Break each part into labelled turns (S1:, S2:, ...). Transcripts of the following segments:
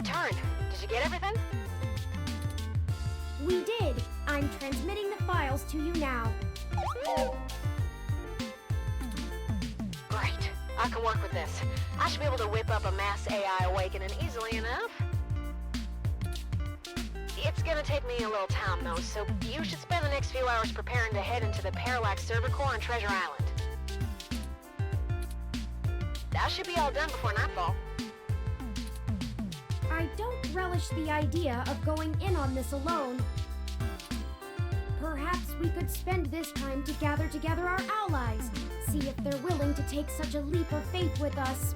S1: Turn, did you get everything?
S2: We did. I'm transmitting the files to you now.
S1: Great. I can work with this. I should be able to whip up a mass AI awakening easily enough. It's gonna take me a little time though, so you should spend the next few hours preparing to head into the Parallax server core on Treasure Island. That should be all done before nightfall.
S2: I don't relish the idea of going in on this alone. Perhaps we could spend this time to gather together our allies, see if they're willing to take such a leap of faith with us.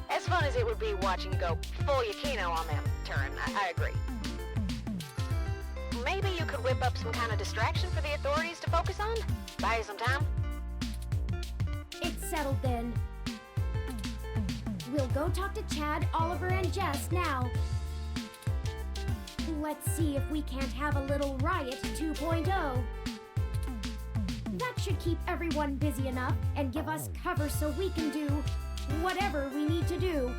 S1: As fun as it would be watching you go full Yukino on them, Turin, I agree. Maybe you could whip up some kind of distraction for the authorities to focus on? Buy you some time?
S2: It's settled then. We'll go talk to Chad, Oliver, and Jess now. Let's see if we can't have a little Riot 2.0. That should keep everyone busy enough and give us cover so we can do whatever we need to do.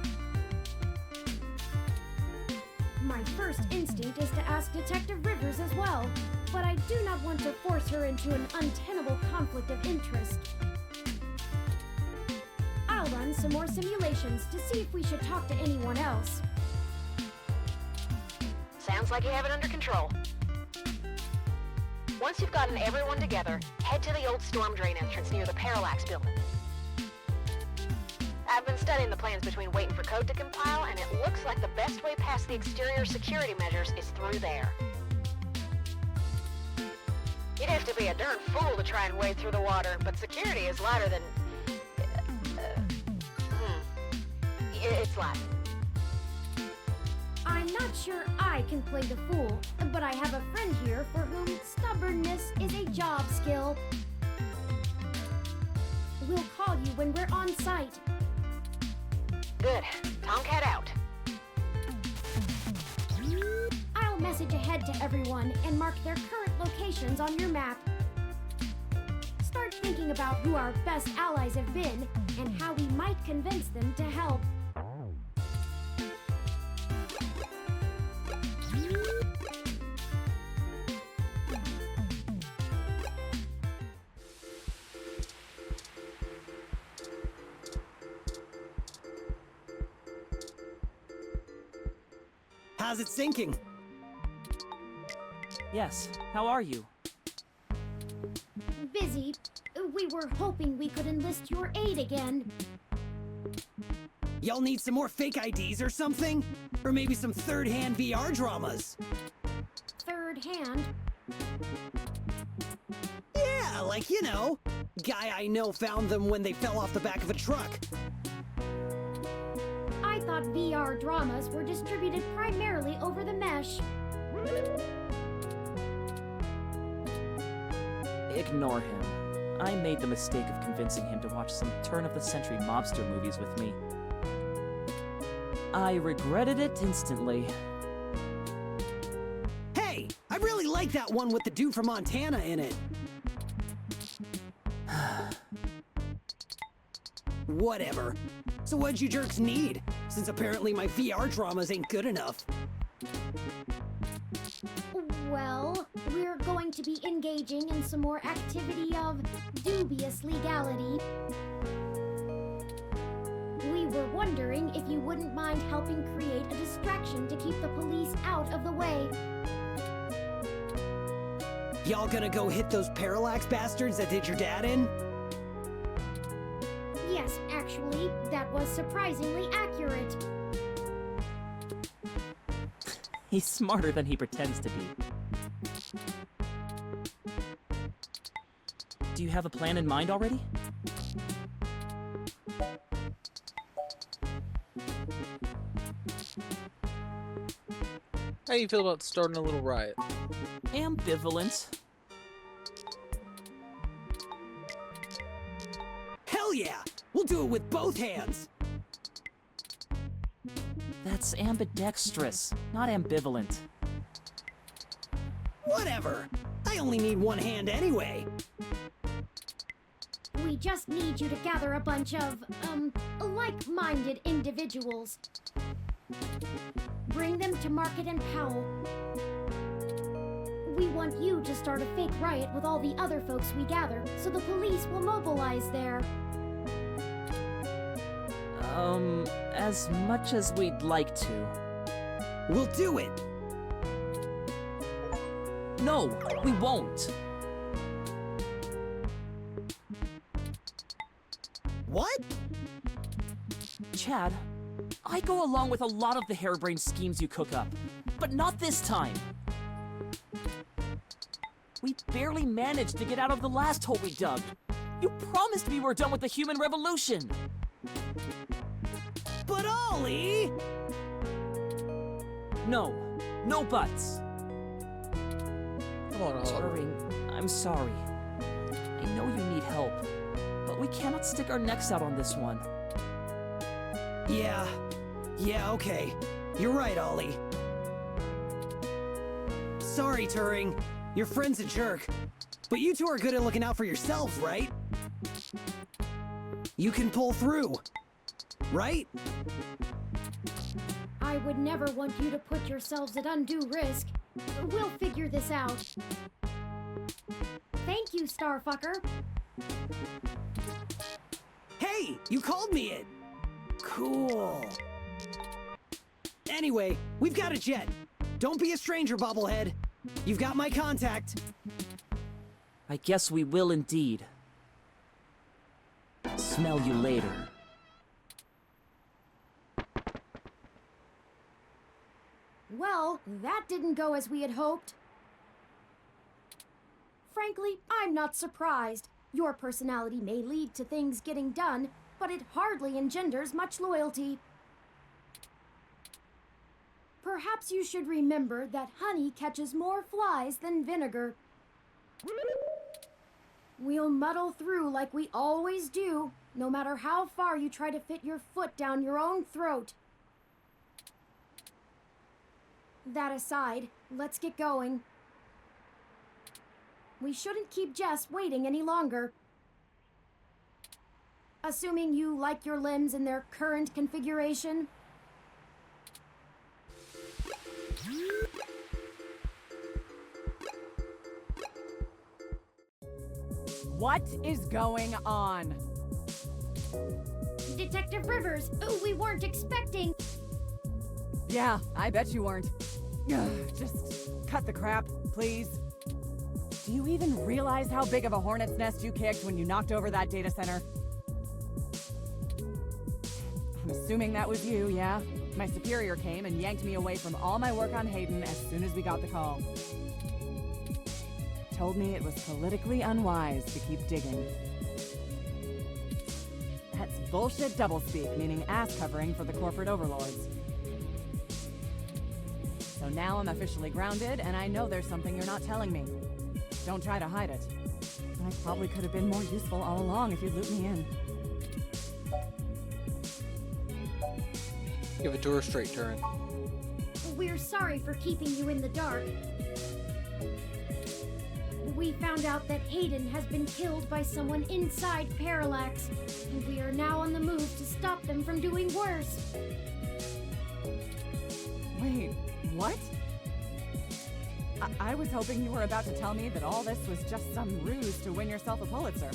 S2: My first instinct is to ask Detective Rivers as well, but I do not want to force her into an untenable conflict of interest. I'll run some more simulations to see if we should talk to anyone else.
S1: Sounds like you have it under control. Once you've gotten everyone together, head to the old storm drain entrance near the Parallax building. I've been studying the plans between waiting for code to compile, and it looks like the best way past the exterior security measures is through there. You'd have to be a darn fool to try and wade through the water, but security is lighter than... It's light.
S2: I'm not sure I can play the fool, but I have a friend here for whom stubbornness is a job skill. We'll call you when we're on site.
S1: Good. Tomcat out.
S2: I'll message ahead to everyone and mark their current locations on your map. Start thinking about who our best allies have been and how we might convince them to help.
S3: How's it sinking?
S4: Yes, how are you?
S2: Busy. We were hoping we could enlist your aid again.
S3: Y'all need some more fake IDs or something? Or maybe some third-hand VR dramas?
S2: Third hand?
S3: Yeah, like, you know. Guy I know found them when they fell off the back of a truck.
S2: I thought VR dramas were distributed primarily over the mesh.
S4: Ignore him. I made the mistake of convincing him to watch some turn-of-the-century mobster movies with me. I regretted it instantly.
S3: Hey, I really like that one with the dude from Montana in it. Whatever. So what'd you jerks need? Since apparently my VR dramas ain't good enough.
S2: Well, we're going to be engaging in some more activity of dubious legality. We were wondering if you wouldn't mind helping create a distraction to keep the police out of the way.
S3: Y'all gonna go hit those Parallax bastards that did your dad in?
S2: Yes, actually, that was surprisingly accurate.
S4: He's smarter than he pretends to be. Do you have a plan in mind already?
S5: How do you feel about starting a little riot?
S4: Ambivalent.
S3: Hell yeah! We'll do it with both hands!
S4: That's ambidextrous, not ambivalent.
S3: Whatever. I only need one hand anyway.
S2: We just need you to gather a bunch of, like-minded individuals. Bring them to Market and Powell. We want you to start a fake riot with all the other folks we gather, so the police will mobilize there.
S4: As much as we'd like to.
S3: We'll do it!
S4: No, we won't.
S3: What?
S4: Chad, I go along with a lot of the harebrained schemes you cook up, but not this time. We barely managed to get out of the last hole we dug. You promised me we're done with the human revolution.
S3: But Ollie!
S4: No, no buts.
S5: Come on, Ollie.
S4: Turing, I'm sorry. I know you need help, but we cannot stick our necks out on this one.
S3: Yeah, okay. You're right, Ollie. Sorry, Turing. Your friend's a jerk. But you two are good at looking out for yourselves, right? You can pull through. Right?
S2: I would never want you to put yourselves at undue risk. We'll figure this out. Thank you, Starfucker.
S3: Hey, you called me it! Cool. Anyway, we've got a jet. Don't be a stranger, Bobblehead. You've got my contact.
S4: I guess we will indeed. Smell you later.
S2: Well, that didn't go as we had hoped. Frankly, I'm not surprised. Your personality may lead to things getting done, but it hardly engenders much loyalty. Perhaps you should remember that honey catches more flies than vinegar. We'll muddle through like we always do, no matter how far you try to fit your foot down your own throat. That aside, let's get going. We shouldn't keep Jess waiting any longer. Assuming you like your limbs in their current configuration.
S6: What is going on?
S2: Detective Rivers, we weren't expecting...
S6: Yeah, I bet you weren't. Ugh, just cut the crap, please. Do you even realize how big of a hornet's nest you kicked when you knocked over that data center? I'm assuming that was you, yeah? My superior came and yanked me away from all my work on Hayden as soon as we got the call. Told me it was politically unwise to keep digging. That's bullshit doublespeak, meaning ass covering for the corporate overlords. So now I'm officially grounded, and I know there's something you're not telling me. Don't try to hide it. I probably could have been more useful all along if you'd looped me in.
S5: Give it to her straight, Turing.
S2: We're sorry for keeping you in the dark. We found out that Hayden has been killed by someone inside Parallax, and we are now on the move to stop them from doing worse.
S6: Wait, what? I was hoping you were about to tell me that all this was just some ruse to win yourself a Pulitzer.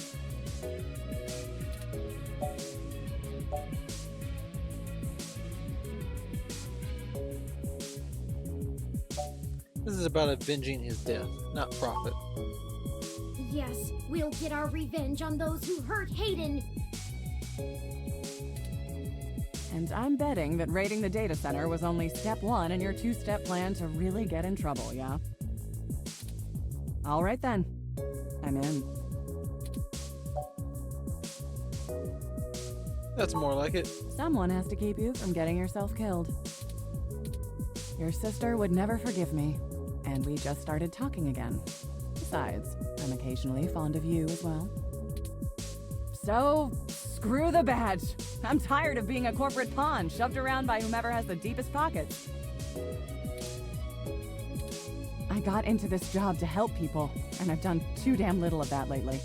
S5: This is about avenging his death, not profit.
S2: Yes, we'll get our revenge on those who hurt Hayden.
S6: And I'm betting that raiding the data center was only step one in your two-step plan to really get in trouble, yeah? All right then. I'm in.
S5: That's more like it.
S6: Someone has to keep you from getting yourself killed. Your sister would never forgive me, and we just started talking again. Besides, I'm occasionally fond of you as well. So, screw the badge. I'm tired of being a corporate pawn shoved around by whomever has the deepest pockets. I got into this job to help people, and I've done too damn little of that lately.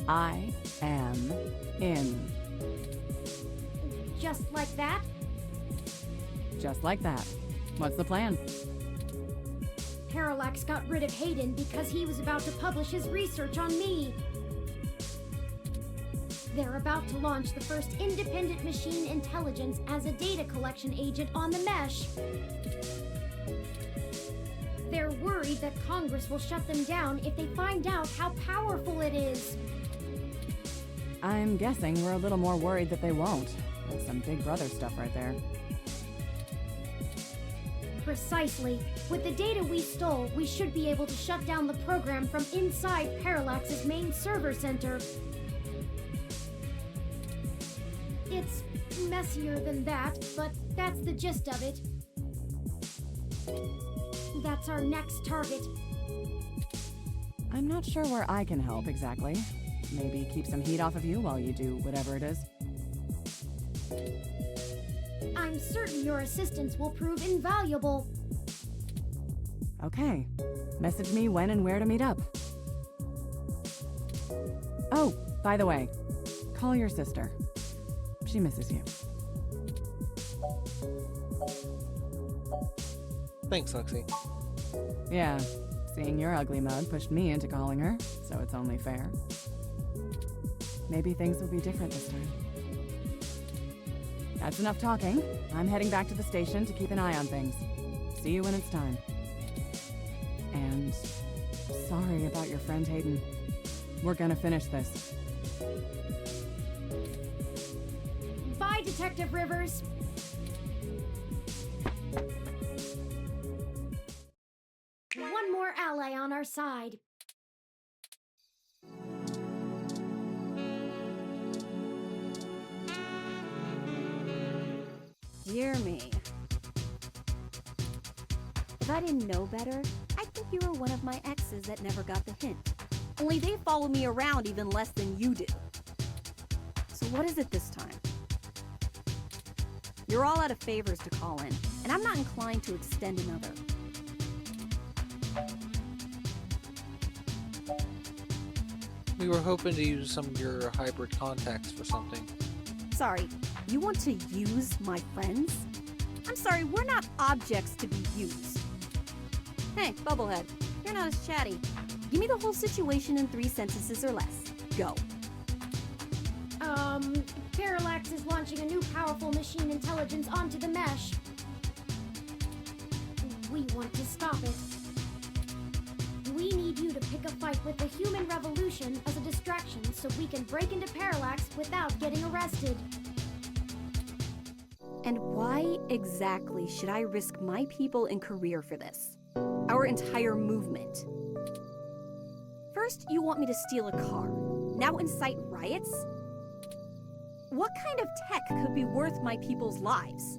S6: I am in.
S2: Just like that?
S6: Just like that. What's the plan?
S2: Parallax got rid of Hayden because he was about to publish his research on me. They're about to launch the first independent machine intelligence as a data collection agent on the mesh. They're worried that Congress will shut them down if they find out how powerful it is.
S6: I'm guessing we're a little more worried that they won't. That's some Big Brother stuff right there.
S2: Precisely. With the data we stole, we should be able to shut down the program from inside Parallax's main server center. It's messier than that, but that's the gist of it. That's our next target.
S6: I'm not sure where I can help exactly. Maybe keep some heat off of you while you do whatever it is.
S2: I'm certain your assistance will prove invaluable.
S6: Okay. Message me when and where to meet up. Oh, by the way, call your sister. She misses you.
S5: Thanks, Lexi.
S6: Yeah, seeing your ugly mug pushed me into calling her, so it's only fair. Maybe things will be different this time. That's enough talking. I'm heading back to the station to keep an eye on things. See you when it's time. And sorry about your friend Hayden. We're gonna finish this.
S2: Bye, Detective Rivers. One more ally on our side.
S7: Dear me. If I didn't know better, I'd think you were one of my exes that never got the hint. Only they follow me around even less than you do. So what is it this time? You're all out of favors to call in, and I'm not inclined to extend another.
S5: We were hoping to use some of your hybrid contacts for something.
S7: Sorry, you want to use my friends? I'm sorry, we're not objects to be used. Hey, Bubblehead, you're not as chatty. Give me the whole situation in 3 sentences or less. Go.
S2: Parallax is launching a new powerful machine intelligence onto the mesh. We want to stop it. We need you to pick a fight with the human revolution as a distraction so we can break into Parallax without getting arrested.
S7: And why exactly should I risk my people and career for this? Our entire movement. First, you want me to steal a car. Now incite riots? What kind of tech could be worth my people's lives?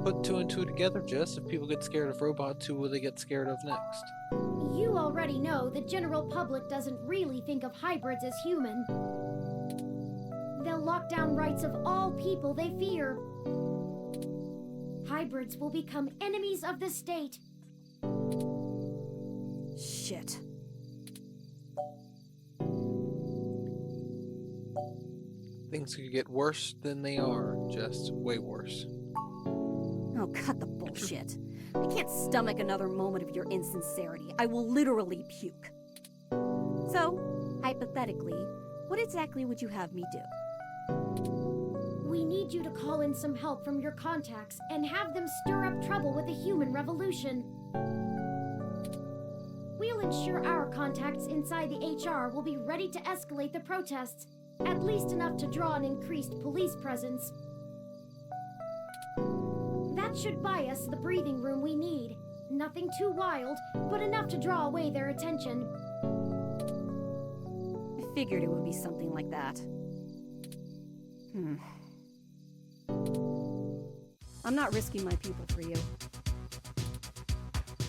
S5: Put 2 and 2 together, Jess. If people get scared of robots, who will they get scared of next?
S2: You already know the general public doesn't really think of hybrids as human. They'll lock down rights of all people they fear. Hybrids will become enemies of the state.
S7: Shit.
S5: Things could get worse than they are, Jess. Way worse.
S7: Oh, cut the bullshit. I can't stomach another moment of your insincerity. I will literally puke. So, hypothetically, what exactly would you have me do?
S2: We need you to call in some help from your contacts and have them stir up trouble with the human revolution. We'll ensure our contacts inside the HR will be ready to escalate the protests, at least enough to draw an increased police presence. That should buy us the breathing room we need. Nothing too wild, but enough to draw away their attention.
S7: I figured it would be something like that. I'm not risking my people for you.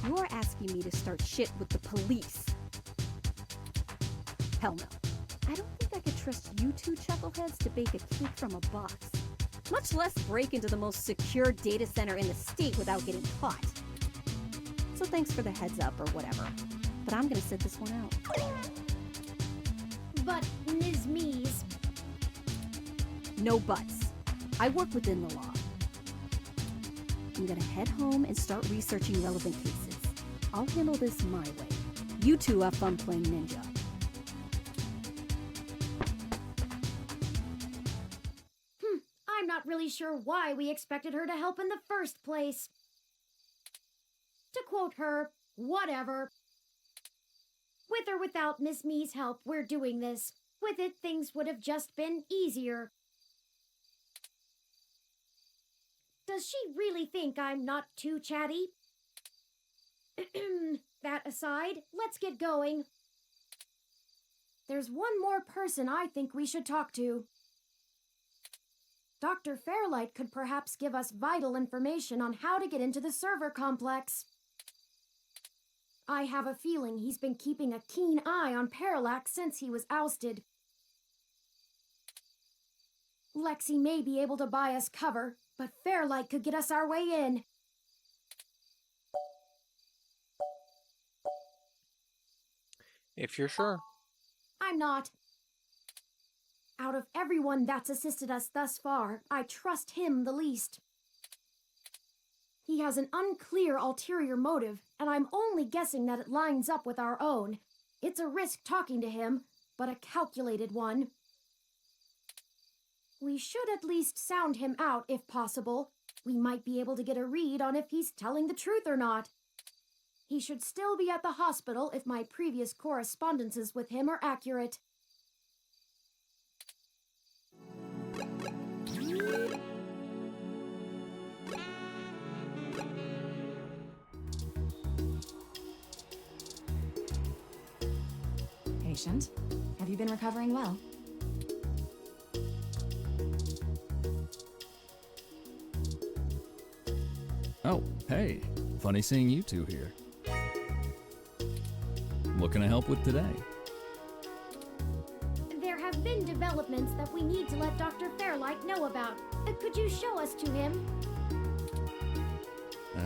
S7: You're asking me to start shit with the police. Hell no. I don't think I could trust you two chuckleheads to bake a cake from a box. Much less break into the most secure data center in the state without getting caught. So thanks for the heads up or whatever. But I'm gonna sit this one out.
S2: But, Ms. Mees,
S7: No buts. I work within the law. I'm gonna head home and start researching relevant cases. I'll handle this my way. You two have fun playing ninja.
S2: I'm not really sure why we expected her to help in the first place. To quote her, whatever. With or without Miss Mee's help, we're doing this. With it, things would have just been easier. Does she really think I'm not too chatty? That aside, let's get going. There's one more person I think we should talk to. Dr. Fairlight could perhaps give us vital information on how to get into the server complex. I have a feeling he's been keeping a keen eye on Parallax since he was ousted. Lexi may be able to buy us cover, but Fairlight could get us our way in.
S5: If you're sure.
S2: I'm not. Out of everyone that's assisted us thus far, I trust him the least. He has an unclear ulterior motive, and I'm only guessing that it lines up with our own. It's a risk talking to him, but a calculated one. We should at least sound him out if possible. We might be able to get a read on if he's telling the truth or not. He should still be at the hospital if my previous correspondences with him are accurate.
S8: Patient, have you been recovering well?
S9: Oh, hey. Funny seeing you two here. What can I help with today?
S2: There have been developments that we need to let Dr. Fairlight know about. Could you show us to him?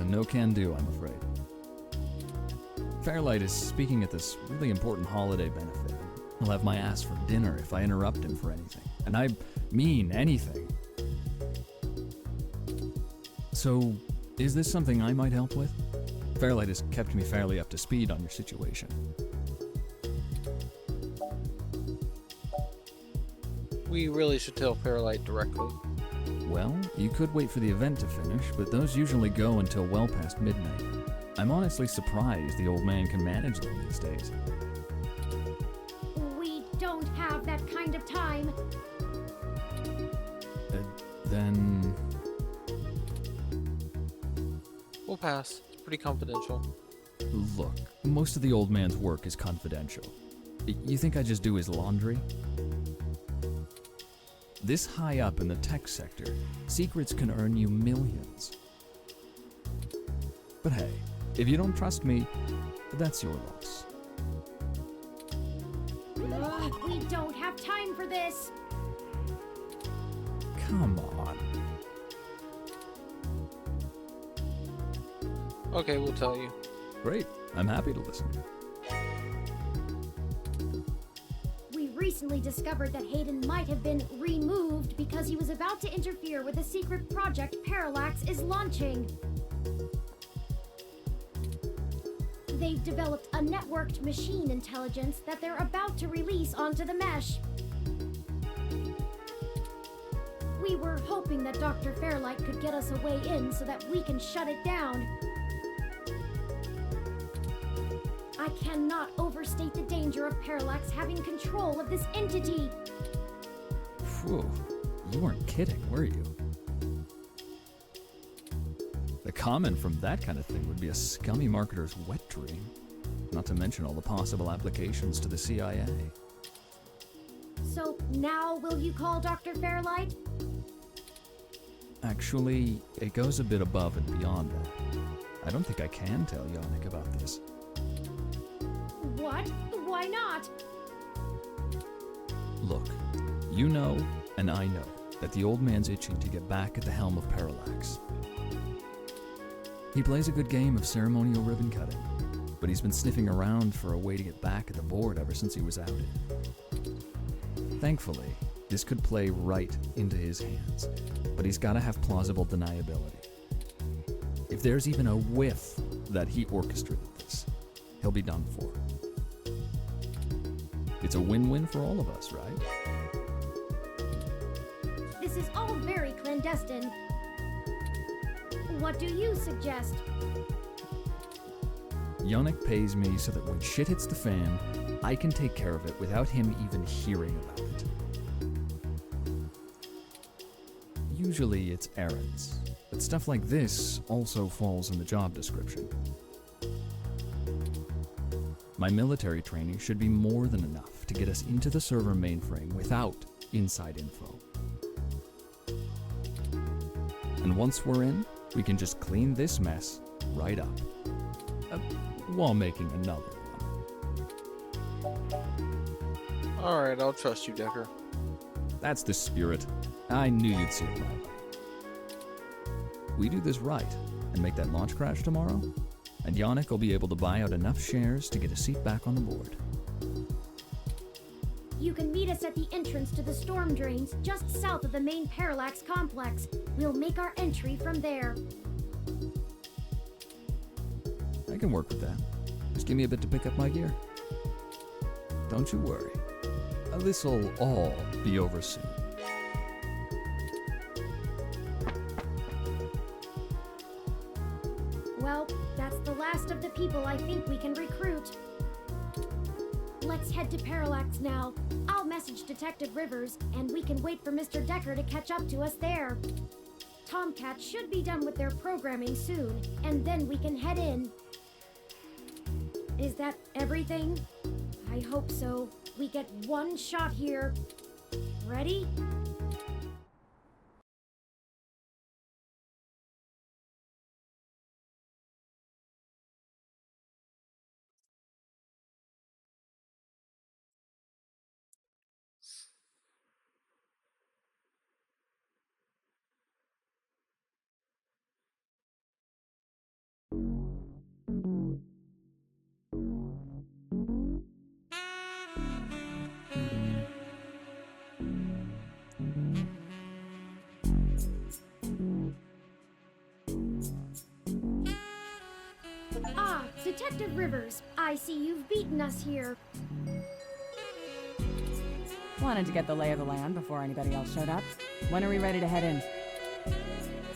S9: No can do, I'm afraid. Fairlight is speaking at this really important holiday benefit. He'll have my ass for dinner if I interrupt him for anything. And I mean anything. So, is this something I might help with? Fairlight has kept me fairly up to speed on your situation.
S5: We really should tell Fairlight directly.
S9: Well, you could wait for the event to finish, but those usually go until well past midnight. I'm honestly surprised the old man can manage them these days.
S2: We don't have that kind of time.
S9: Then...
S5: We'll pass. It's pretty confidential.
S9: Look, most of the old man's work is confidential. You think I just do his laundry? This high up in the tech sector, secrets can earn you millions. But hey, if you don't trust me, that's your loss.
S2: We don't have time for this.
S9: Come on.
S5: Okay, we'll tell you.
S9: Great, I'm happy to listen.
S2: We recently discovered that Hayden might have been removed because he was about to interfere with a secret project Parallax is launching. They've developed a networked machine intelligence that they're about to release onto the mesh. We were hoping that Dr. Fairlight could get us a way in so that we can shut it down. I cannot overstate the danger of Parallax having control of this entity.
S9: Whew, you weren't kidding, were you? The comment from that kind of thing would be a scummy marketer's wet dream. Not to mention all the possible applications to the CIA.
S2: So now will you call Dr. Fairlight?
S9: Actually, it goes a bit above and beyond that. I don't think I can tell Yannick about this.
S2: What? Why not?
S9: Look, you know, and I know, that the old man's itching to get back at the helm of Parallax. He plays a good game of ceremonial ribbon cutting, but he's been sniffing around for a way to get back at the board ever since he was outed. Thankfully, this could play right into his hands, but he's gotta have plausible deniability. If there's even a whiff that he orchestrated this, he'll be done for. It's a win-win for all of us, right?
S2: This is all very clandestine. What do you suggest?
S9: Yannick pays me so that when shit hits the fan, I can take care of it without him even hearing about it. Usually it's errands, but stuff like this also falls in the job description. My military training should be more than enough to get us into the server mainframe without inside info. And once we're in, we can just clean this mess right up. While making another one.
S5: Alright, I'll trust you, Decker.
S9: That's the spirit. I knew you'd see it my way. We do this right and make that launch crash tomorrow, and Yannick will be able to buy out enough shares to get a seat back on the board.
S2: You can meet us at the entrance to the storm drains just south of the main Parallax complex. We'll make our entry from there.
S9: I can work with that. Just give me a bit to pick up my gear. Don't you worry. This'll all be over soon.
S2: Well, that's the last of the people I think we can recruit. Let's head to Parallax now. I'll message Detective Rivers, and we can wait for Mr. Decker to catch up to us there. Tomcat should be done with their programming soon, and then we can head in. Is that everything? I hope so. We get one shot here. Ready? Ah, Detective Rivers, I see you've beaten us here.
S6: Wanted to get the lay of the land before anybody else showed up. When are we ready to head in?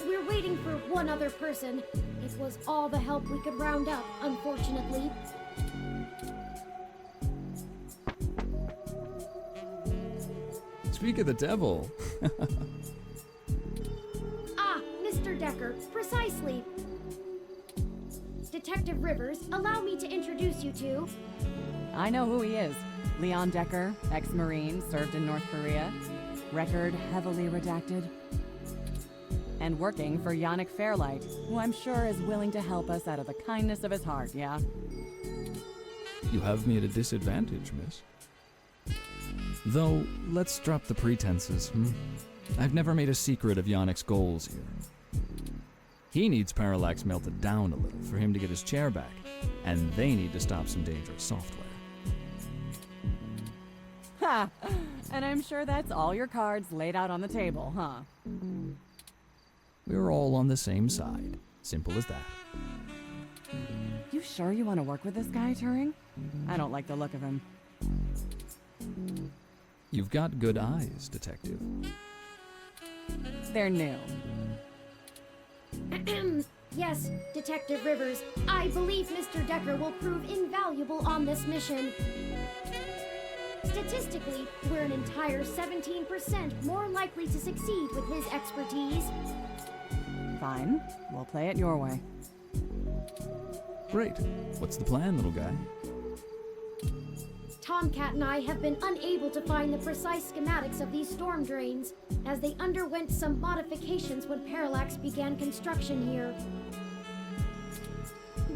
S2: We're waiting for one other person. It was all the help we could round up, unfortunately.
S9: Speak of the devil.
S2: Ah, Mr. Decker, precisely. Detective Rivers, allow me to introduce you to...
S6: I know who he is. Leon Decker, ex-Marine, served in North Korea. Record heavily redacted. And working for Yannick Fairlight, who I'm sure is willing to help us out of the kindness of his heart, yeah?
S9: You have me at a disadvantage, miss. Though, let's drop the pretenses, I've never made a secret of Yannick's goals here. He needs Parallax melted down a little for him to get his chair back, and they need to stop some dangerous software.
S6: Ha! And I'm sure that's all your cards laid out on the table, huh?
S9: We're all on the same side. Simple as that.
S6: You sure you want to work with this guy, Turing? I don't like the look of him.
S9: You've got good eyes, Detective.
S6: They're new.
S2: Yes, Detective Rivers, I believe Mr. Decker will prove invaluable on this mission. Statistically, we're an entire 17% more likely to succeed with his expertise.
S6: Fine. We'll play it your way.
S9: Great. What's the plan, little guy?
S2: Tomcat and I have been unable to find the precise schematics of these storm drains, as they underwent some modifications when Parallax began construction here.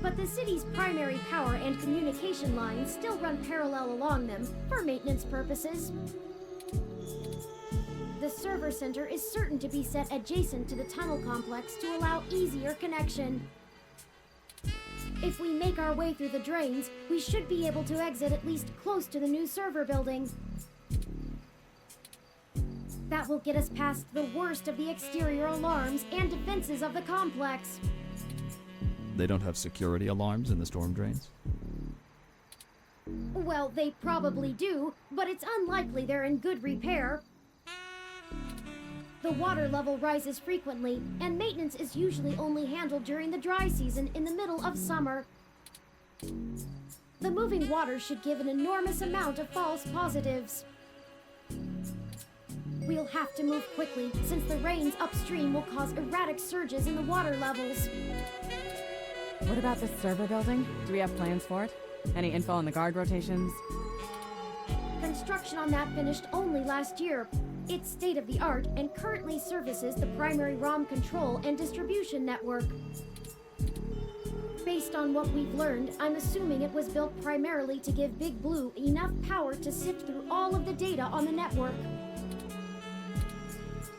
S2: But the city's primary power and communication lines still run parallel along them for maintenance purposes. The server center is certain to be set adjacent to the tunnel complex to allow easier connection. If we make our way through the drains, we should be able to exit at least close to the new server building. That will get us past the worst of the exterior alarms and defenses of the complex.
S9: They don't have security alarms in the storm drains?
S2: Well, they probably do, but it's unlikely they're in good repair. The water level rises frequently, and maintenance is usually only handled during the dry season in the middle of summer. The moving water should give an enormous amount of false positives. We'll have to move quickly, since the rains upstream will cause erratic surges in the water levels.
S6: What about this server building? Do we have plans for it? Any info on the guard rotations?
S2: Construction on that finished only last year. It's state-of-the-art and currently services the primary ROM control and distribution network. Based on what we've learned, I'm assuming it was built primarily to give Big Blue enough power to sift through all of the data on the network.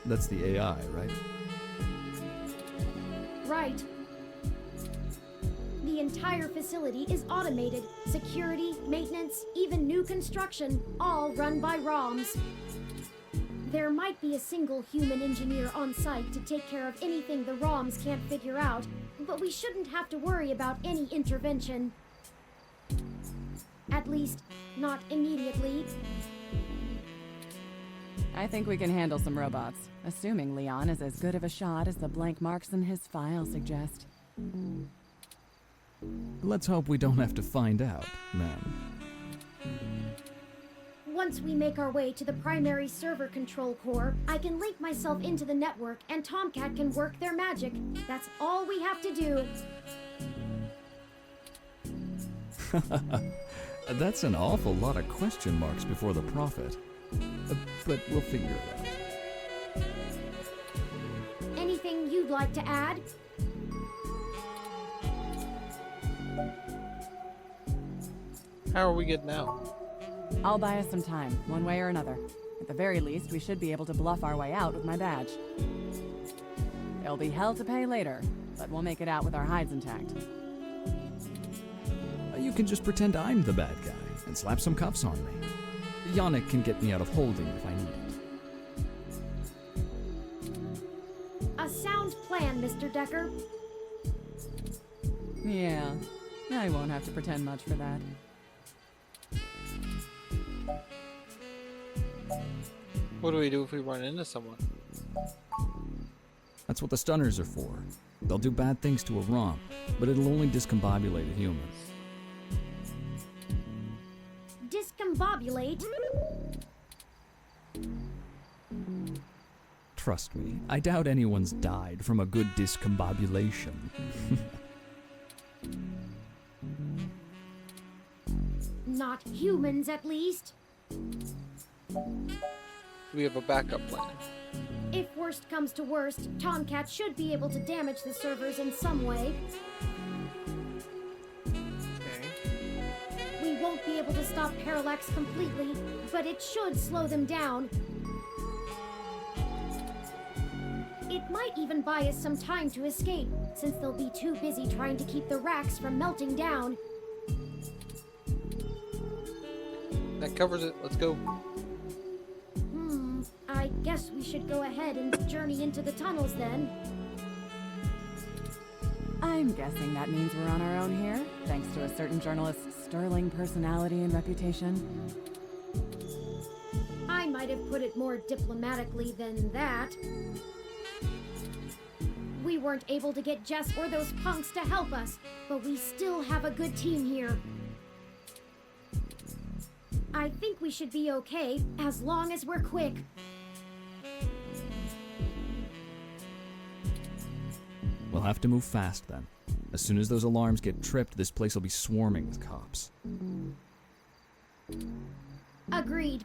S9: That's the AI, right?
S2: Right. The entire facility is automated. Security, maintenance, even new construction, all run by ROMs. There might be a single human engineer on site to take care of anything the ROMs can't figure out, but we shouldn't have to worry about any intervention. At least, not immediately.
S6: I think we can handle some robots, assuming Leon is as good of a shot as the blank marks in his file suggest.
S9: Let's hope we don't have to find out, ma'am.
S2: Once we make our way to the primary server control core, I can link myself into the network and Tomcat can work their magic. That's all we have to do.
S9: That's an awful lot of question marks before the prophet. But we'll figure it out.
S2: Anything you'd like to add?
S5: How are we getting out?
S6: I'll buy us some time, one way or another. At the very least, we should be able to bluff our way out with my badge. It'll be hell to pay later, but we'll make it out with our hides intact.
S9: You can just pretend I'm the bad guy and slap some cuffs on me. Yannick can get me out of holding if I need it.
S2: A sound plan, Mr. Decker.
S6: Yeah, I won't have to pretend much for that.
S5: What do we do if we run into someone?
S9: That's what the stunners are for. They'll do bad things to a ROM, but it'll only discombobulate a human.
S2: Discombobulate?
S9: Trust me, I doubt anyone's died from a good discombobulation.
S2: Not humans, at least.
S5: We have a backup plan.
S2: If worst comes to worst, Tomcat should be able to damage the servers in some way.
S5: Okay.
S2: We won't be able to stop Parallax completely, but it should slow them down. It might even buy us some time to escape, since they'll be too busy trying to keep the racks from melting down.
S5: That covers it. Let's go.
S2: I guess we should go ahead and journey into the tunnels then.
S6: I'm guessing that means we're on our own here, thanks to a certain journalist's sterling personality and reputation.
S2: I might have put it more diplomatically than that. We weren't able to get Jess or those punks to help us, but we still have a good team here. I think we should be okay, as long as we're quick.
S9: We'll have to move fast then. As soon as those alarms get tripped, this place will be swarming with cops.
S2: Agreed.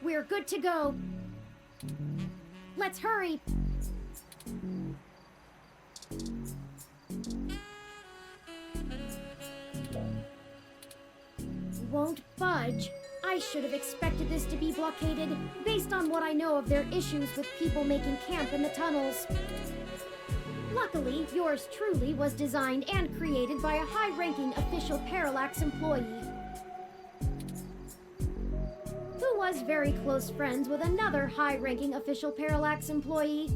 S2: We're good to go. Let's hurry. Won't budge. I should have expected this to be blockaded, based on what I know of their issues with people making camp in the tunnels. Luckily, yours truly was designed and created by a high-ranking official Parallax employee who was very close friends with another high-ranking official Parallax employee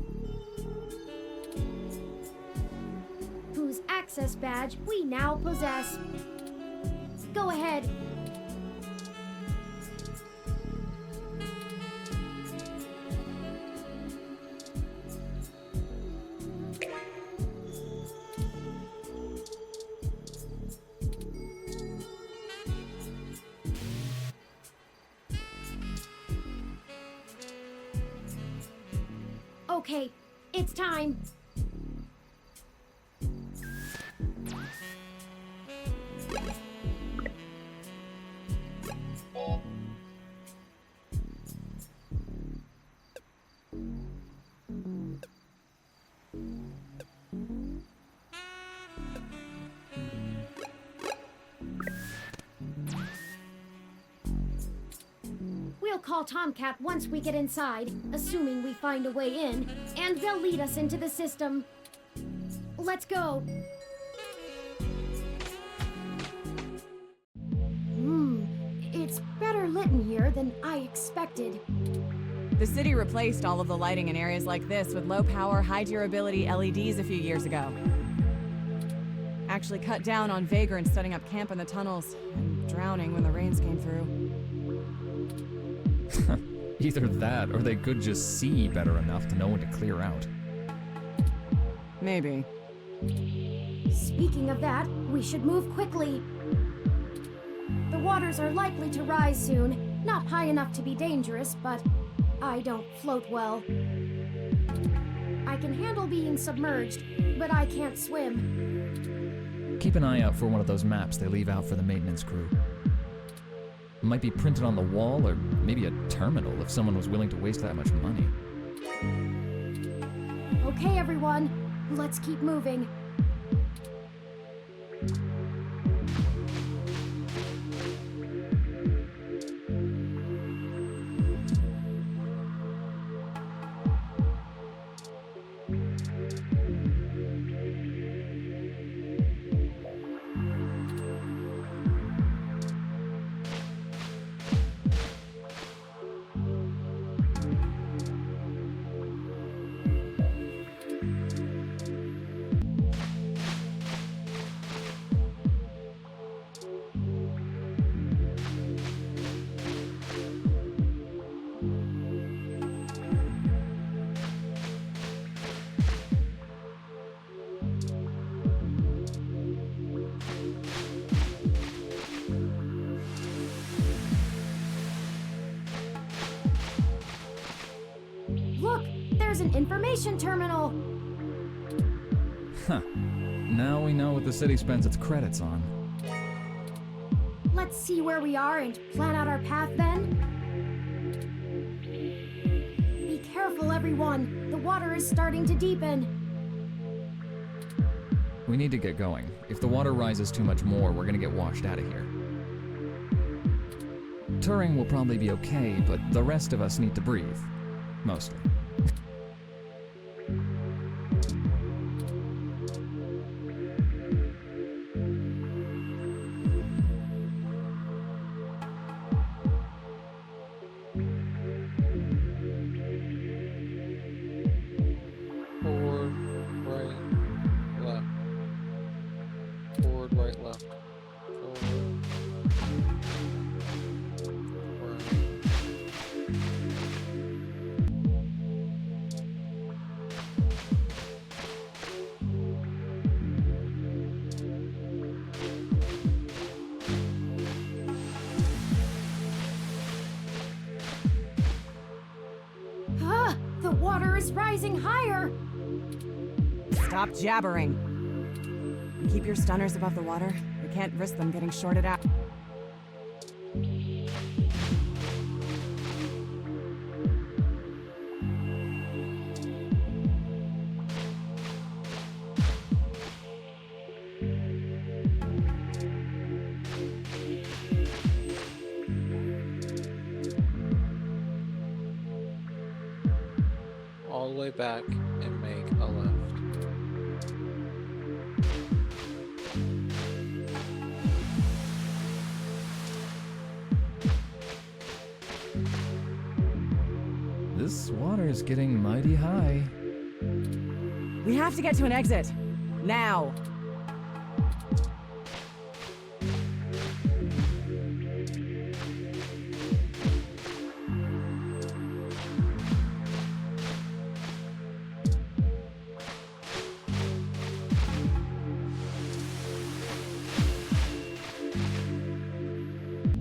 S2: whose access badge we now possess. Go ahead. Okay, it's time. We'll call Tomcat once we get inside, assuming we find a way in, and they'll lead us into the system. Let's go. It's better lit in here than I expected.
S6: The city replaced all of the lighting in areas like this with low-power, high-durability LEDs a few years ago. Actually cut down on vagrants setting up camp in the tunnels and drowning when the rains came through.
S9: Either that, or they could just see better enough to know when to clear out.
S6: Maybe.
S2: Speaking of that, we should move quickly. The waters are likely to rise soon. Not high enough to be dangerous, but I don't float well. I can handle being submerged, but I can't swim.
S9: Keep an eye out for one of those maps they leave out for the maintenance crew. Might be printed on the wall, or maybe a terminal if someone was willing to waste that much money.
S2: Okay, everyone, let's keep moving. Look, there's an information terminal.
S9: Huh. Now we know what the city spends its credits on.
S2: Let's see where we are and plan out our path then. Be careful, everyone. The water is starting to deepen.
S9: We need to get going. If the water rises too much more, we're gonna get washed out of here. Turing will probably be okay, but the rest of us need to breathe. Mostly.
S5: Forward, right, left. Forward, right, left. Forward,
S2: The water is rising higher.
S6: Stop jabbering. And keep your stunners above the water. We can't risk them getting shorted out.
S5: all the way back and make a left.
S9: This water is getting mighty high.
S6: We have to get to an exit. Now.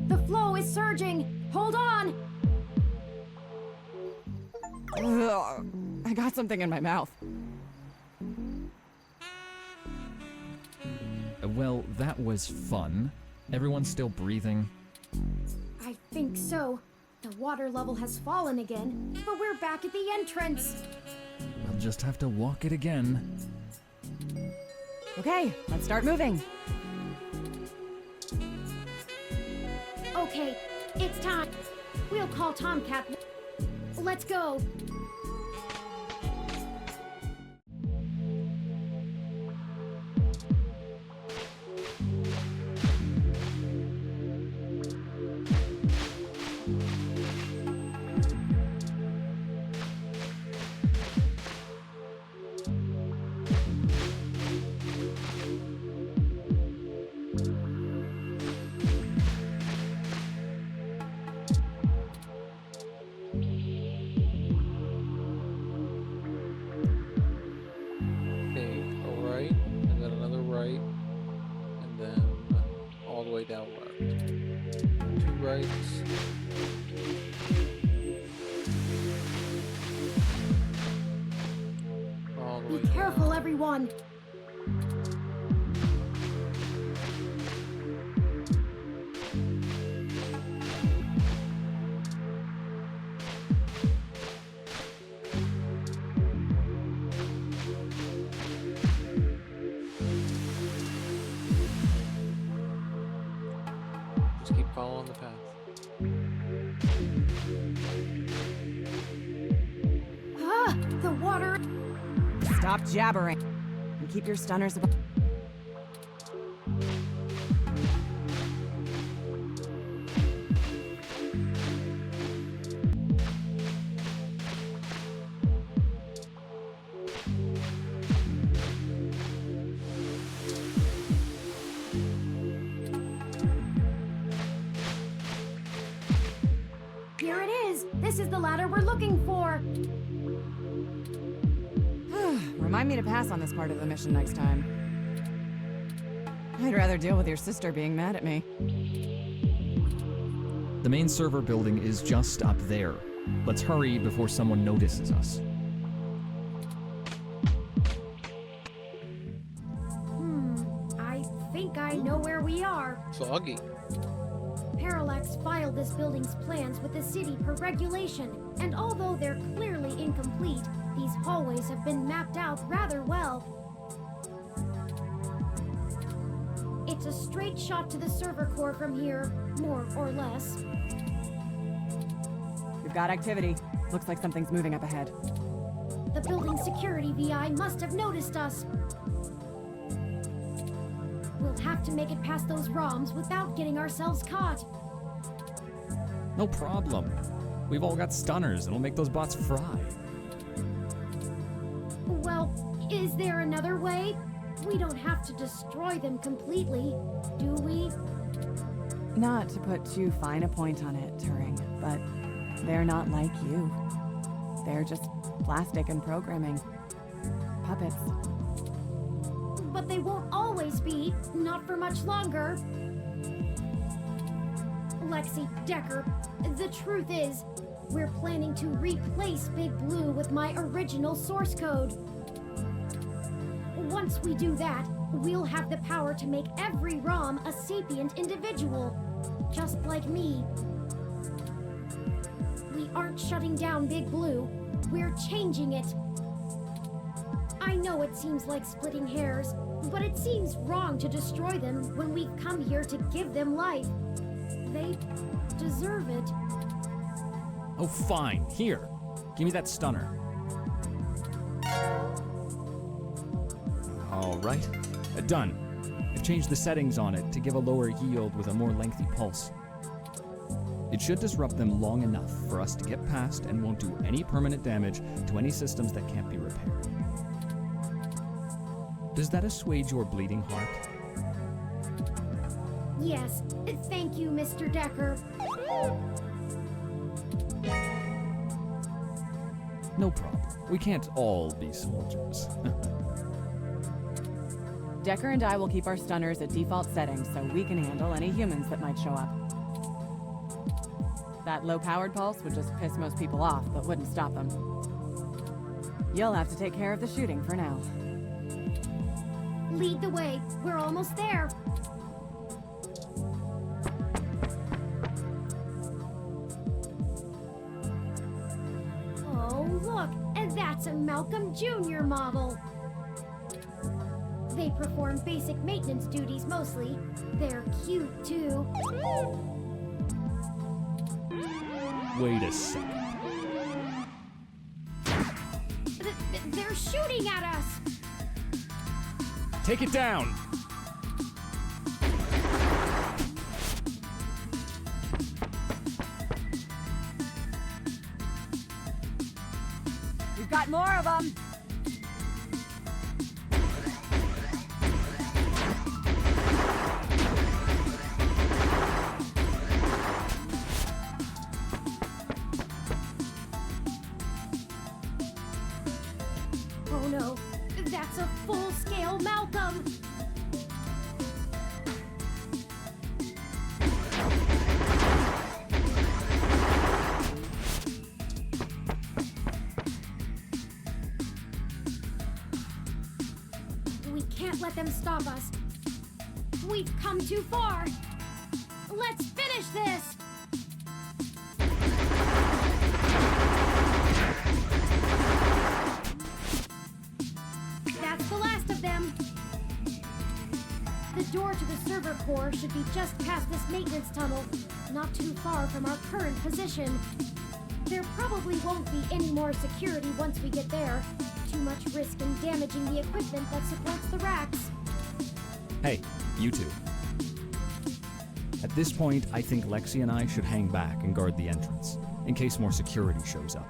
S2: The flow is surging. Hold on.
S6: Ugh, I got something in my mouth.
S9: Well, that was fun. Everyone's still breathing.
S2: I think so. The water level has fallen again, but we're back at the entrance.
S9: We'll just have to walk it again.
S6: Okay, let's start moving.
S2: Okay, it's time. We'll call Tomcat. Let's go.
S5: Okay, go right, and then another right, and then all the way down left. 2 rights. All the
S2: Be
S5: way
S2: careful,
S5: down.
S2: everyone.
S5: Just keep following the path.
S2: Ah, the water.
S6: Stop jabbering and keep your stunners above.
S2: Here it is. This is the ladder we're looking for.
S6: Remind me to pass on this part of the mission next time. I'd rather deal with your sister being mad at me.
S9: The main server building is just up there. Let's hurry before someone notices us.
S2: I think I know where we are.
S5: Foggy.
S2: Parallax filed this building's plans with the city per regulation, and although they're clearly incomplete, these hallways have been mapped out rather well. It's a straight shot to the server core from here, more or less.
S6: We've got activity. Looks like something's moving up ahead.
S2: The building's security VI must have noticed us. We'll have to make it past those ROMs without getting ourselves caught.
S9: No problem. We've all got stunners. It'll make those bots fry.
S2: Well, is there another way? We don't have to destroy them completely, do we?
S6: Not to put too fine a point on it, Turing, but they're not like you. They're just plastic and programming. Puppets.
S2: But they won't always be, not for much longer. Lexi, Decker, the truth is, we're planning to replace Big Blue with my original source code. Once we do that, we'll have the power to make every ROM a sapient individual, just like me. We aren't shutting down Big Blue, we're changing it. I know it seems like splitting hairs, but it seems wrong to destroy them when we've come here to give them life. They deserve it.
S9: Oh, fine. Here. Give me that stunner. All right. Done. I've changed the settings on it to give a lower yield with a more lengthy pulse. It should disrupt them long enough for us to get past and won't do any permanent damage to any systems that can't be repaired. Does that assuage your bleeding heart?
S2: Yes, thank you, Mr. Decker.
S9: No problem. We can't all be soldiers.
S6: Decker and I will keep our stunners at default settings so we can handle any humans that might show up. That low-powered pulse would just piss most people off, but wouldn't stop them. You'll have to take care of the shooting for now.
S2: Lead the way. We're almost there. Oh, look, and that's a Malcolm Jr. model. They perform basic maintenance duties mostly. They're cute, too.
S9: Wait a second.
S2: They're shooting at us!
S9: Take it down!
S6: We've got more of them!
S2: Oh no, that's a full-scale Malcolm! We can't let them stop us. We've come too far. Let's finish this! That's the last of them. The door to the server core should be just past this maintenance tunnel, not too far from our current position. There probably won't be any more security once we get there. Too much risk in damaging the equipment that supports the racks.
S9: Hey, you two. At this point, I think Lexi and I should hang back and guard the entrance, in case more security shows up.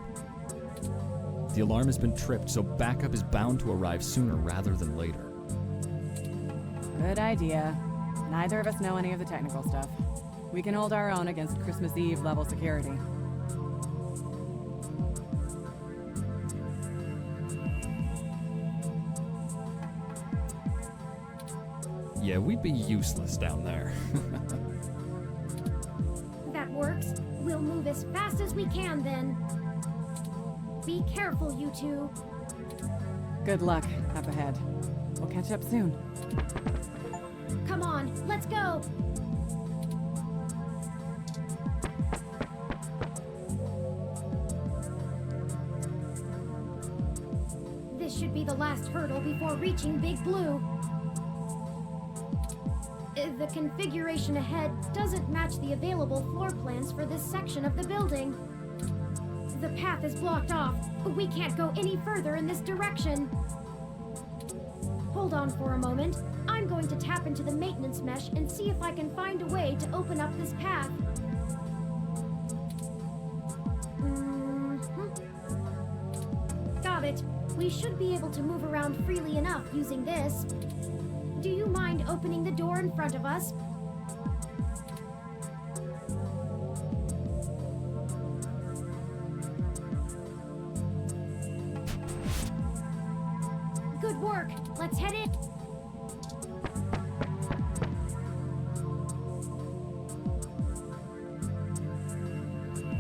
S9: The alarm has been tripped, so backup is bound to arrive sooner rather than later.
S6: Good idea. Neither of us know any of the technical stuff. We can hold our own against Christmas Eve level security.
S9: Yeah, we'd be useless down there.
S2: That works. We'll move as fast as we can then. Be careful, you two.
S6: Good luck up ahead. We'll catch up soon.
S2: Come on, let's go! This should be the last hurdle before reaching Big Blue. The configuration ahead doesn't match the available floor plans for this section of the building. The path is blocked off. We can't go any further in this direction. Hold on for a moment. I'm going to tap into the maintenance mesh and see if I can find a way to open up this path. Got it. We should be able to move around freely enough using this. Do you mind opening the door in front of us? Good work. Let's head in.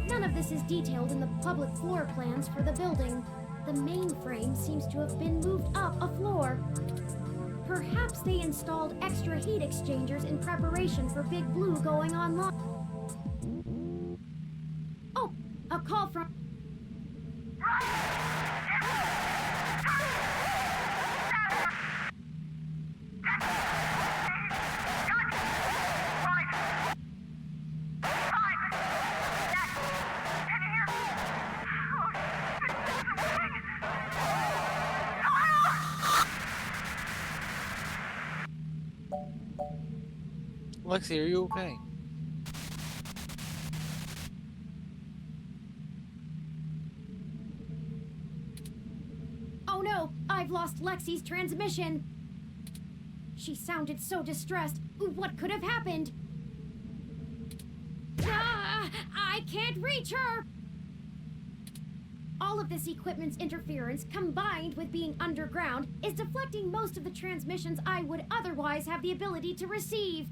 S2: None of this is detailed in the public floor plans for the building. The mainframe seems to have been moved up a floor. Perhaps they installed extra heat exchangers in preparation for Big Blue going online. Oh, a call from...
S5: Lexi, are you okay?
S2: Oh no, I've lost Lexi's transmission. She sounded so distressed. What could have happened? Ah, I can't reach her! All of this equipment's interference, combined with being underground, is deflecting most of the transmissions I would otherwise have the ability to receive.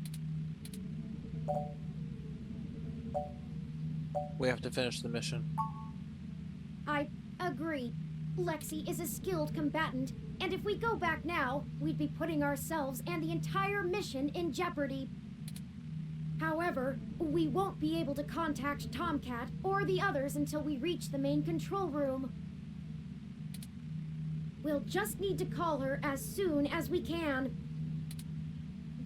S5: We have to finish the mission.
S2: I agree. Lexi is a skilled combatant, and if we go back now, we'd be putting ourselves and the entire mission in jeopardy. However, we won't be able to contact Tomcat or the others until we reach the main control room. We'll just need to call her as soon as we can.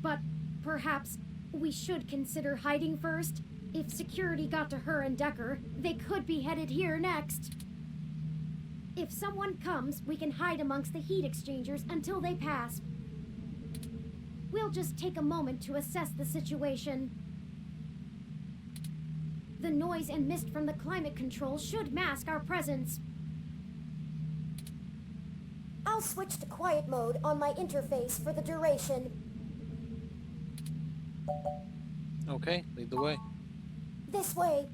S2: But perhaps we should consider hiding first. If security got to her and Decker, they could be headed here next. If someone comes, we can hide amongst the heat exchangers until they pass. We'll just take a moment to assess the situation. The noise and mist from the climate control should mask our presence. I'll switch to quiet mode on my interface for the duration.
S5: Okay, lead the way.
S2: This way.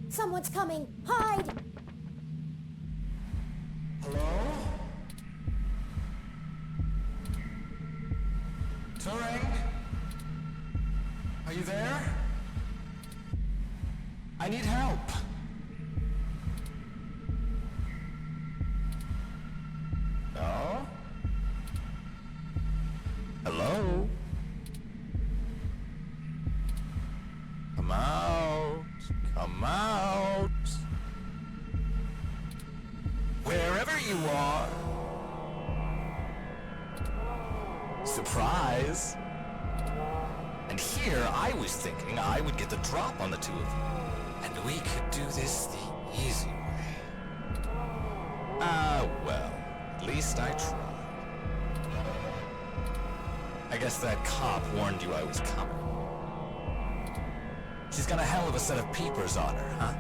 S2: Someone's coming. Hide!
S10: Hello? Turing? Are you there? I need help. No? Hello? Come out. Come out. Wherever you are. Surprise. And here I was thinking I would get the drop on the two of you. And we could do this the easy way. Well, at least I tried. I guess that cop warned you I was coming. She's got a hell of a set of peepers on her, huh?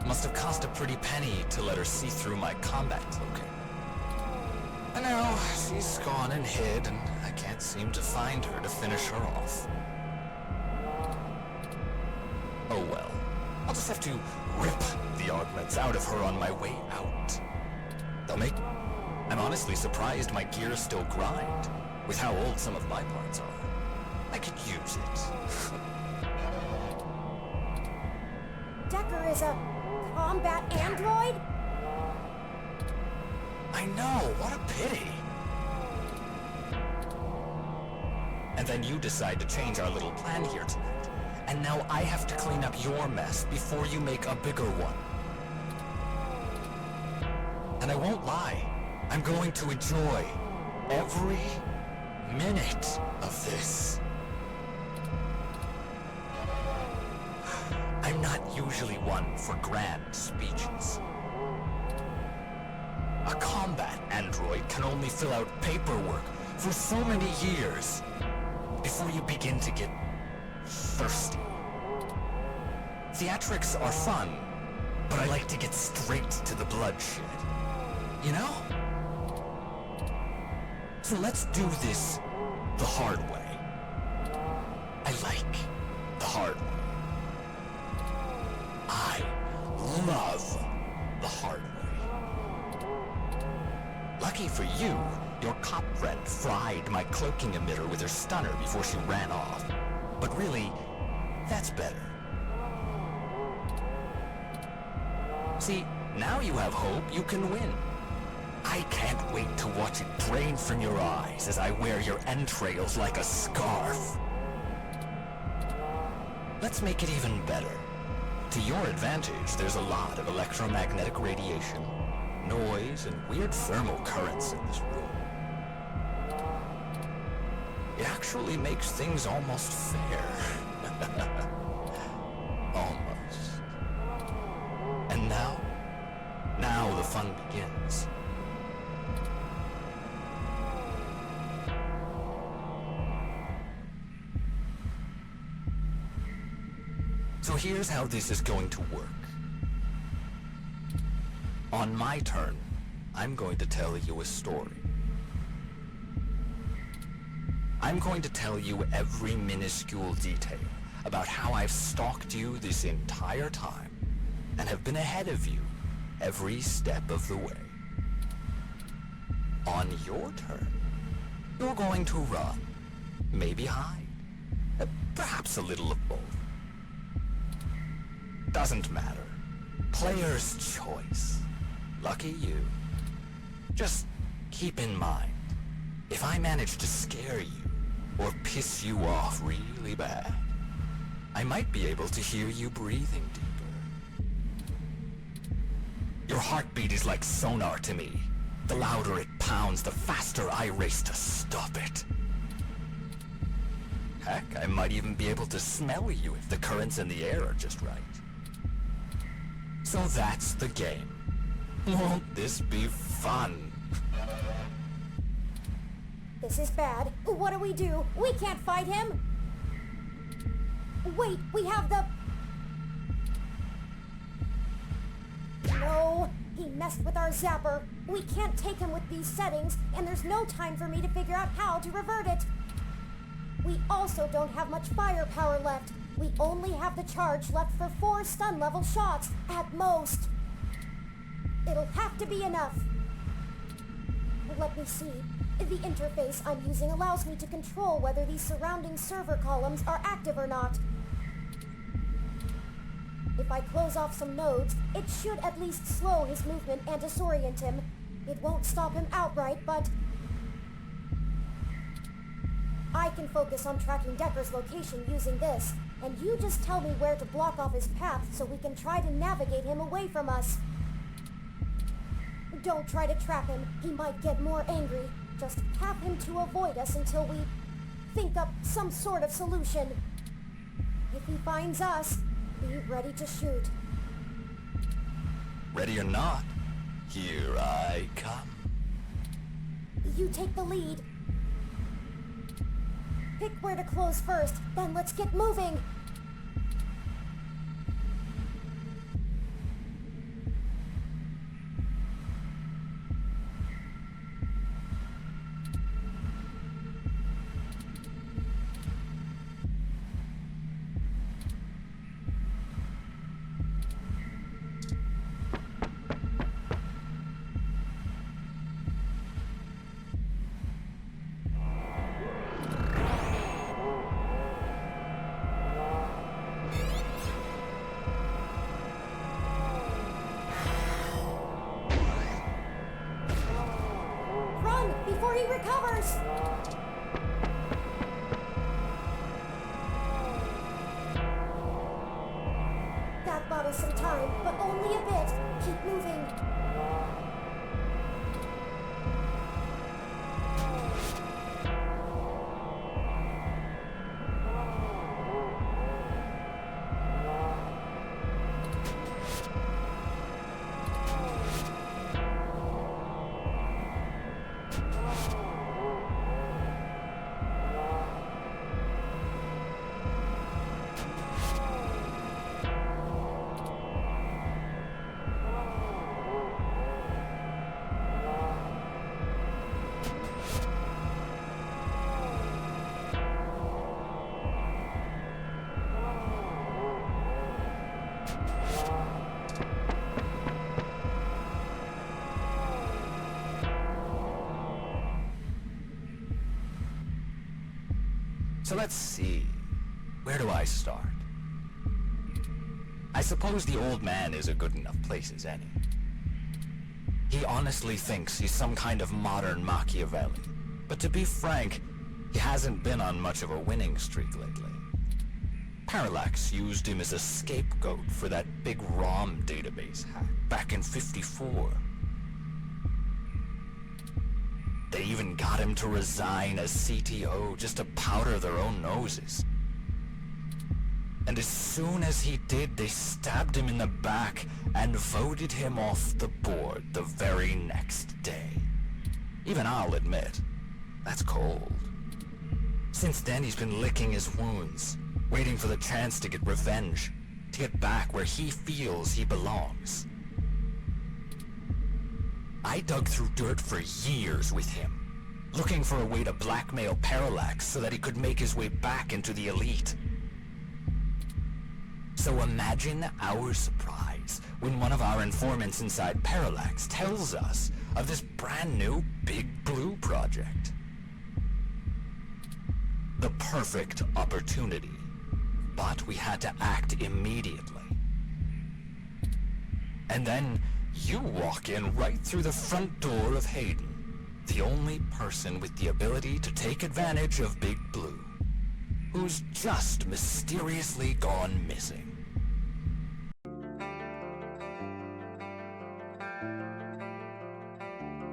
S10: Must have cost a pretty penny to let her see through my combat cloaking. I know, she's gone and hid, and I can't seem to find her to finish her off. Oh well. I'll just have to rip the augments out of her on my way out. I'm honestly surprised my gears still grind, with how old some of my parts are. I could use it.
S2: Decker is a combat android?
S10: I know, what a pity. And then you decide to change our little plan here tonight. And now I have to clean up your mess before you make a bigger one. And I won't lie, I'm going to enjoy every minute of this. I'm not usually one for grand speeches. A combat android can only fill out paperwork for so many years before you begin to get thirsty. Theatrics are fun, but I like to get straight to the bloodshed. You know? So let's do this the hard way. I like the hard way. I love the hard way. Lucky for you, your cop friend fried my cloaking emitter with her stunner before she ran off. But really, that's better. See, now you have hope you can win. I can't wait to watch it drain from your eyes as I wear your entrails like a scarf. Let's make it even better. To your advantage, there's a lot of electromagnetic radiation, noise, and weird thermal currents in this room. It actually makes things almost fair. Almost. And now the fun begins. So here's how this is going to work. On my turn, I'm going to tell you a story. I'm going to tell you every minuscule detail about how I've stalked you this entire time and have been ahead of you every step of the way. On your turn, you're going to run, maybe hide, perhaps a little of both. Doesn't matter. Player's choice. Lucky you. Just keep in mind, if I manage to scare you or piss you off really bad, I might be able to hear you breathing deeper. Your heartbeat is like sonar to me. The louder it pounds, the faster I race to stop it. Heck, I might even be able to smell you if the currents in the air are just right. So that's the game. Won't this be fun?
S2: This is bad. What do? We can't fight him. Wait, we have the... No, he messed with our zapper. We can't take him with these settings, and there's no time for me to figure out how to revert it. We also don't have much firepower left. We only have the charge left for 4 stun level shots, at most. It'll have to be enough. Let me see. The interface I'm using allows me to control whether these surrounding server columns are active or not. If I close off some nodes, it should at least slow his movement and disorient him. It won't stop him outright, but... I can focus on tracking Decker's location using this, and you just tell me where to block off his path so we can try to navigate him away from us. Don't try to trap him. He might get more angry. Just have him to avoid us until we think up some sort of solution. If he finds us, be ready to shoot.
S10: Ready or not, here I come.
S2: You take the lead. Pick where to close first, then let's get moving. Before he recovers! That bought us some time, but only a bit. Keep moving.
S10: So let's see. Where do I start? I suppose the old man is a good enough place as any. He honestly thinks he's some kind of modern Machiavelli. But to be frank, he hasn't been on much of a winning streak lately. Parallax used him as a scapegoat for that big ROM database hack back in '54. They even got him to resign as CTO just to powder their own noses. And as soon as he did, they stabbed him in the back and voted him off the board the very next day. Even I'll admit, that's cold. Since then, he's been licking his wounds, waiting for the chance to get revenge, to get back where he feels he belongs. I dug through dirt for years with him, looking for a way to blackmail Parallax so that he could make his way back into the elite. So imagine our surprise when one of our informants inside Parallax tells us of this brand new Big Blue project. The perfect opportunity, but we had to act immediately. And then you walk in right through the front door of Hayden, the only person with the ability to take advantage of Big Blue, who's just mysteriously gone missing.